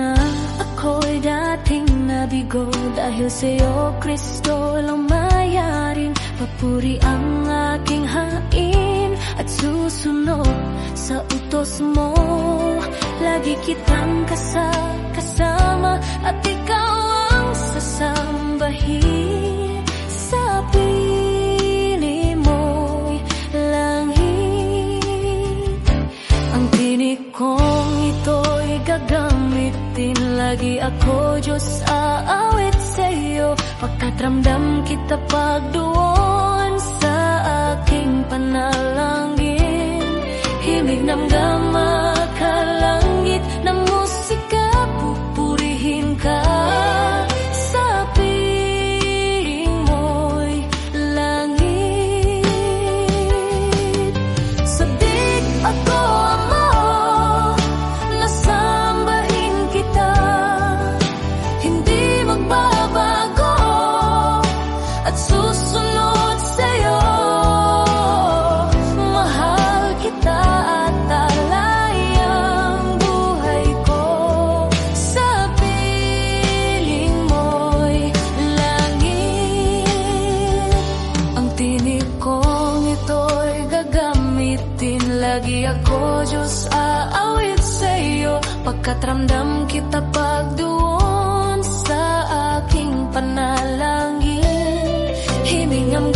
na ako'y dating nabigo, dahil sa'yo, Kristo, lang mayaring papuri ang aking hain at susunod sa utos mo. Lagi kitang kasama at ikaw ang sasambahin. Sa pili mo'y langit, ang tinig kong ito'y gagamitin. Lagi ako, Diyos, aawit sa'yo, pagkat ramdam kita pagdoon sa aking panalangin. Himig ng gama kalangit na musika, pupurihin ka. Sa piling mo'y langit. Sabik ako, Ama, nasambahin kita. Hindi magbabago at susunod sa'yo. Mahal kita at alayang buhay ko. Sa piling mo'y langit, ang tinig kong ito'y gagamitin. Lagi ako, Diyos, aawit sa'yo, pagkat ramdam kita pagdoon sa aking panalangin. Himig ng